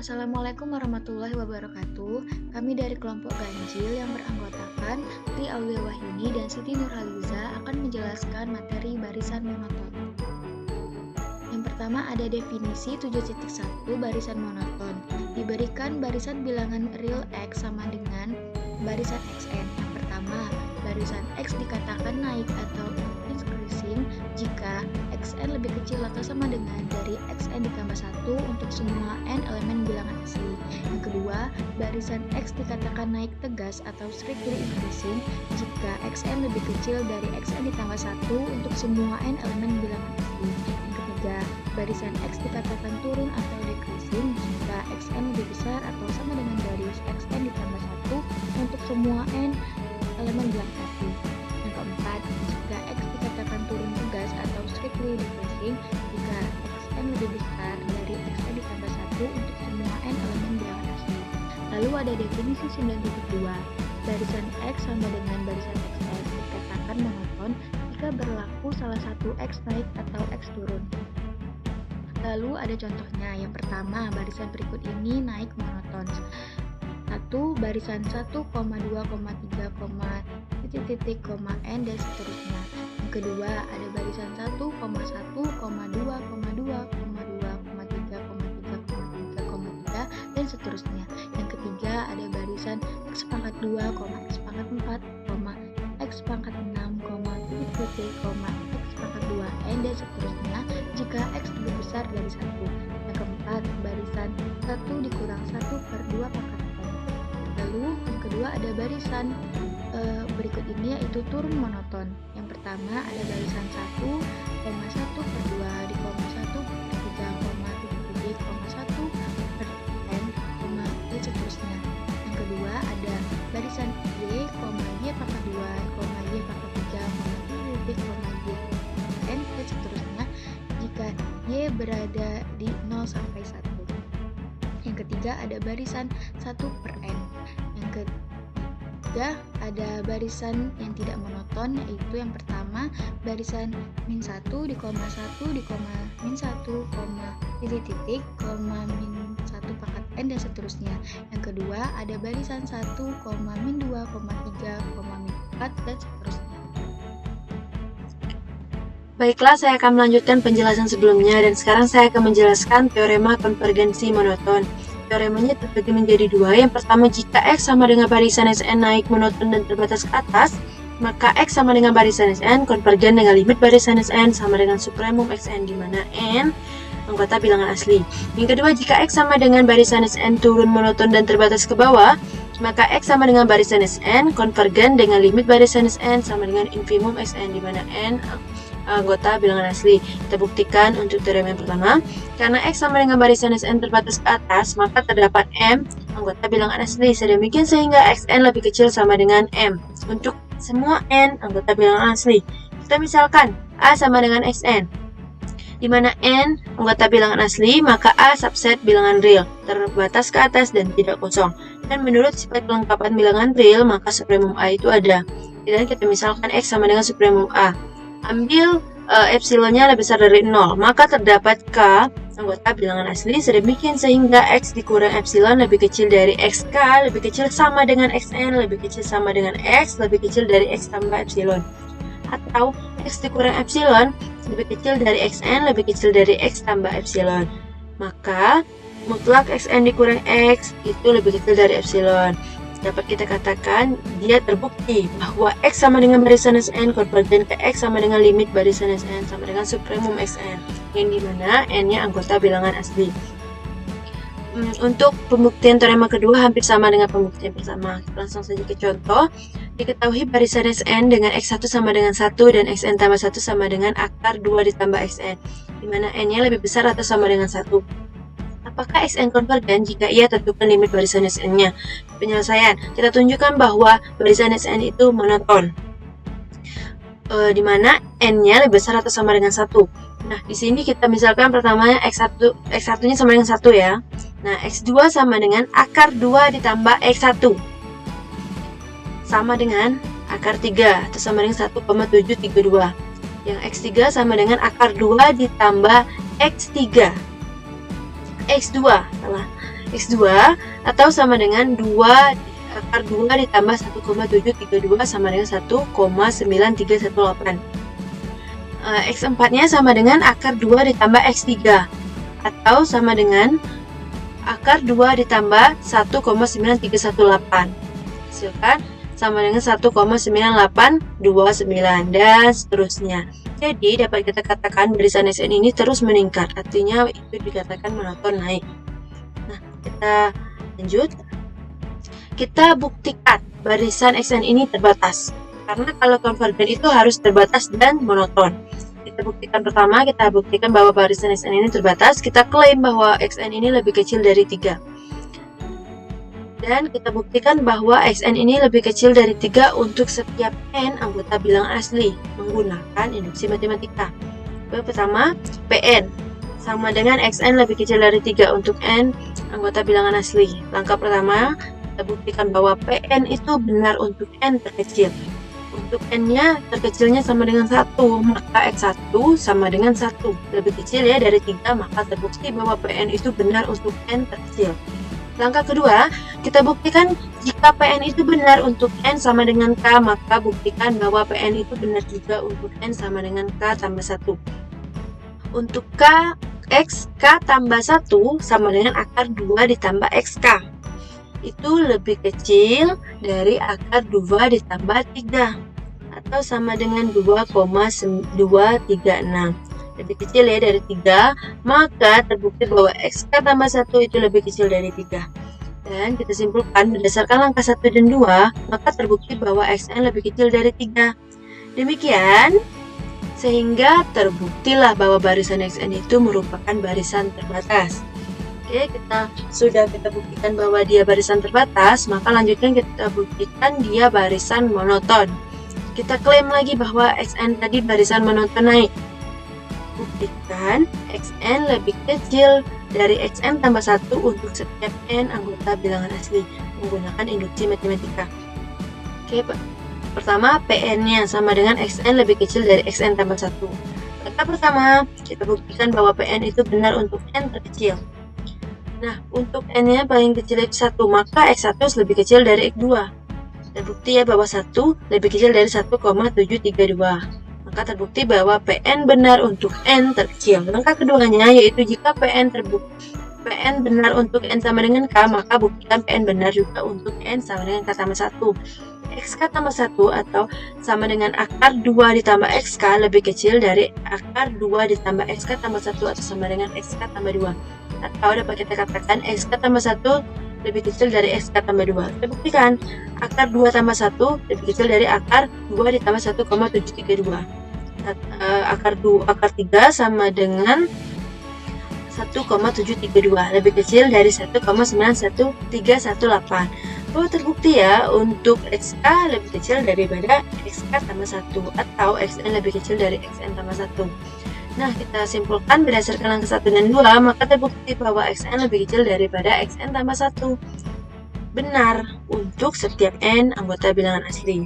Assalamualaikum warahmatullahi wabarakatuh. Kami dari kelompok ganjil yang beranggotakan Tri Aulia Wahyuni dan Siti Nurhaliza akan menjelaskan materi barisan monoton. Yang pertama ada definisi 7.1 barisan monoton. Diberikan barisan bilangan real X sama dengan barisan Xn. Yang pertama, barisan X dikatakan naik atau increasing jika Xn lebih kecil atau sama dengan dari Xn ditambah 1 untuk semua n elemen bilangan asli. Yang kedua, barisan X dikatakan naik tegas atau strictly increasing jika Xn lebih kecil dari Xn ditambah 1 untuk semua n elemen bilangan asli. Yang ketiga, barisan X dikatakan turun atau decreasing jika Xn lebih besar atau sama dengan dari Xn ditambah 1 untuk semua n elemen bilangan asli. Yang keempat, jika X dikatakan turun tegas atau strictly decreasing jika Xn lebih besar dari Xn ditambah 1 untuk semua n elemen bilangan asli. Lalu ada definisi 9.2, barisan X sama dengan barisan Xn dikatakan monoton jika berlaku salah satu X naik atau X turun. Lalu ada contohnya. Yang pertama, barisan berikut ini naik monoton. 1, barisan 1, 2, 3, titik, n dan seterusnya. Yang kedua, ada barisan 1, 1, 2, 2, 2, 3, dan seterusnya. Yang ketiga, ada barisan X pangkat 2, X pangkat 4, X pangkat 6, titik, X pangkat 2, n dan seterusnya jika X lebih besar dari 1. Yang keempat, barisan 1 dikurang 1/2 pangkat n. Lalu yang kedua ada barisan berikut ini yaitu turun monoton. Yang pertama ada barisan 1,1/2 di 1,3,1 dan seterusnya. Yang kedua ada barisan Y pangkat 2, Y pangkat 3, titik, n dan seterusnya jika Y berada di 0 sampai 1. Yang ketiga ada barisan 1/n. Yang ketiga ada barisan yang tidak monoton, yaitu yang pertama barisan -1 di 1 di titik, -1 pangkat n dan seterusnya. Yang kedua ada barisan 1, -2, 3, -4 dan seterusnya. Baiklah, saya akan melanjutkan penjelasan sebelumnya dan sekarang saya akan menjelaskan teorema konvergensi monoton. Teoremanya terbagi menjadi dua. Yang pertama, jika X sama dengan barisan Sn naik monoton dan terbatas ke atas, maka X sama dengan barisan Sn konvergen dengan limit barisan Sn sama dengan supremum Xn di mana n anggota bilangan asli. Yang kedua, jika X sama dengan barisan Sn turun monoton dan terbatas ke bawah, maka X sama dengan barisan Sn konvergen dengan limit barisan Sn sama dengan infimum Xn di mana n anggota bilangan asli. Kita buktikan untuk teorema yang pertama. Karena X sama dengan barisan Sn terbatas ke atas, maka terdapat M anggota bilangan asli. Sedemikian sehingga Xn lebih kecil sama dengan M untuk semua n anggota bilangan asli. Kita misalkan A sama dengan Xn, di mana n anggota bilangan asli, maka A subset bilangan real, terbatas ke atas dan tidak kosong. Dan menurut sifat kelengkapan bilangan real, maka supremum A itu ada. Dan kita misalkan X sama dengan supremum A. Ambil epsilonnya lebih besar dari 0, maka terdapat K anggota bilangan asli. Sedemikian sehingga X dikurang epsilon lebih kecil dari XK, lebih kecil sama dengan Xn, lebih kecil sama dengan X, lebih kecil dari X tambah epsilon. Atau X dikurang epsilon lebih kecil dari Xn, lebih kecil dari X tambah epsilon. Maka mutlak Xn dikurang X itu lebih kecil dari epsilon. Dapat kita katakan dia terbukti bahwa X sama dengan barisan Sn konvergen ke X sama dengan limit barisan Sn sama dengan supremum Xn, yang dimana n-nya anggota bilangan asli. Untuk pembuktian teorema kedua hampir sama dengan pembuktian pertama. Langsung saja ke contoh. Diketahui barisan Sn dengan X1 sama dengan 1 dan Xn tambah 1 sama dengan akar 2 ditambah Xn, dimana n-nya lebih besar atau sama dengan 1. Apakah Xn konvergen jika ia tentukan limit barisan Sn-nya? Penyelesaian, kita tunjukkan bahwa barisan Sn itu monoton, di mana n-nya lebih besar atau sama dengan 1. Nah, di sini kita misalkan pertamanya X1-nya sama dengan 1 ya. Nah, X2 sama dengan akar 2 ditambah X1 sama dengan akar 3 atau sama dengan 1,732. Yang X3 sama dengan akar 2 ditambah X3. X2 salah. X2 atau sama dengan 2 akar 2 ditambah 1,732 sama dengan 1,9318. X4 nya sama dengan akar 2 ditambah X3 atau sama dengan akar 2 ditambah 1,9318. Hasilkan sama dengan 1,9829 dan seterusnya. Jadi dapat kita katakan barisan XN ini terus meningkat, artinya itu dikatakan monoton naik. Nah, kita lanjut. Kita buktikan barisan XN ini terbatas. Karena kalau konvergen itu harus terbatas dan monoton. Kita buktikan pertama, kita buktikan bahwa barisan XN ini terbatas. Kita klaim bahwa XN ini lebih kecil dari 3. Dan kita buktikan bahwa XN ini lebih kecil dari 3 untuk setiap N anggota bilangan asli menggunakan induksi matematika. Pertama, Pn sama dengan XN lebih kecil dari 3 untuk N anggota bilangan asli. Langkah pertama, kita buktikan bahwa Pn itu benar untuk N terkecil. Untuk N-nya terkecilnya sama dengan 1, maka X1 sama dengan 1. Lebih kecil ya dari 3, maka terbukti bahwa Pn itu benar untuk N terkecil. Langkah kedua, kita buktikan jika Pn itu benar untuk N sama dengan K, maka buktikan bahwa Pn itu benar juga untuk N sama dengan K tambah 1. Untuk K, X, K tambah 1 sama dengan akar 2 ditambah XK. Itu lebih kecil dari akar 2 ditambah 3, atau sama dengan 2,236. Lebih kecil ya dari 3, maka terbukti bahwa XK tambah 1 itu lebih kecil dari 3. Dan kita simpulkan berdasarkan langkah 1 dan 2, maka terbukti bahwa XN lebih kecil dari 3. Demikian, sehingga terbuktilah bahwa barisan XN itu merupakan barisan terbatas. Oke, kita buktikan bahwa dia barisan terbatas, maka lanjutkan kita buktikan dia barisan monoton. Kita klaim lagi bahwa XN tadi barisan monoton naik. Buktikan XN lebih kecil dari XN tambah 1 untuk setiap N anggota bilangan asli menggunakan induksi matematika. Oke, pertama Pn-nya sama dengan XN lebih kecil dari XN tambah 1. Langkah pertama, kita buktikan bahwa Pn itu benar untuk N terkecil. Nah, untuk N-nya paling kecil X1, maka X1 lebih kecil dari X2. Terbukti ya bahwa 1 lebih kecil dari 1,732. Maka terbukti bahwa Pn benar untuk N terkecil. Langkah keduanya yaitu jika Pn benar untuk N sama dengan K, maka buktikan Pn benar juga untuk N sama dengan K tambah 1. XK tambah 1 atau sama dengan akar 2 ditambah XK lebih kecil dari akar 2 ditambah XK tambah 1 atau sama dengan XK tambah 2. Atau dapat kita katakan XK tambah 1 lebih kecil dari XK tambah 2. Kita buktikan akar 2 tambah 1 lebih kecil dari akar 2 ditambah 1,732. Akar 3 sama dengan 1,732 lebih kecil dari 1,91318. Oh, terbukti ya untuk XK lebih kecil daripada XK tambah 1 atau XN lebih kecil dari XN tambah 1. Nah, kita simpulkan berdasarkan langkah 1 dan 2, maka terbukti bahwa XN lebih kecil daripada XN tambah 1. Benar untuk setiap N anggota bilangan asli.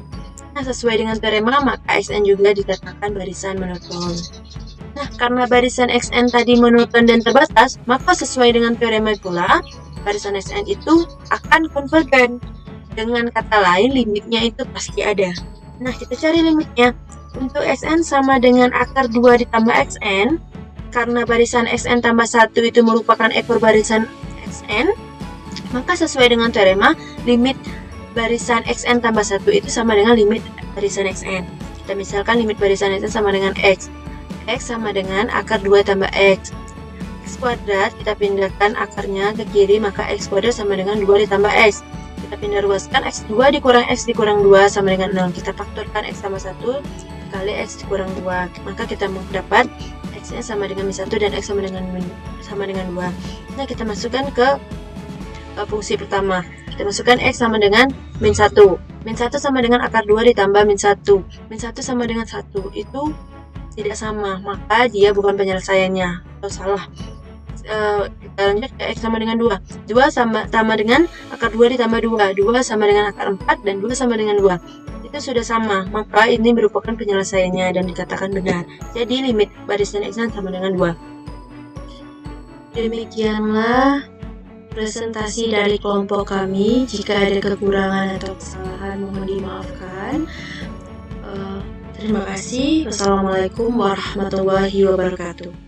Nah, sesuai dengan teorema, maka XN juga dikatakan barisan monoton. Nah, karena barisan XN tadi monoton dan terbatas, maka sesuai dengan teorema pula, barisan XN itu akan konvergen. Dengan kata lain, limitnya itu pasti ada. Nah, kita cari limitnya. Untuk XN sama dengan akar 2 ditambah XN, karena barisan XN tambah 1 itu merupakan ekor barisan XN, maka sesuai dengan teorema, limit barisan XN tambah 1 itu sama dengan limit barisan XN. Kita misalkan limit barisan XN sama dengan X. X sama dengan akar 2 tambah X. X kuadrat, kita pindahkan akarnya ke kiri, maka X kuadrat sama dengan 2 ditambah X. Kita pindah ruaskan, X2 dikurang X dikurang 2 sama dengan 0. Kita faktorkan X tambah 1 kali X dikurang 2. Maka kita mendapat X-nya sama dengan min 1 dan X sama dengan 2. Nah, kita masukkan ke fungsi pertama. Kita masukkan X sama dengan min 1. Min 1 sama dengan akar 2 ditambah min 1. Min 1 sama dengan 1. Itu tidak sama, maka dia bukan penyelesaiannya. Atau salah. Kita lanjut ke X sama dengan 2. 2 sama dengan akar 2 ditambah 2. 2 sama dengan akar 4 dan 2 sama dengan 2. Itu sudah sama, maka ini merupakan penyelesaiannya dan dikatakan benar. Jadi limit barisan XN sama dengan 2. Demikianlah presentasi dari kelompok kami. Jika ada kekurangan atau kesalahan mohon dimaafkan. Terima kasih. Wassalamualaikum warahmatullahi wabarakatuh.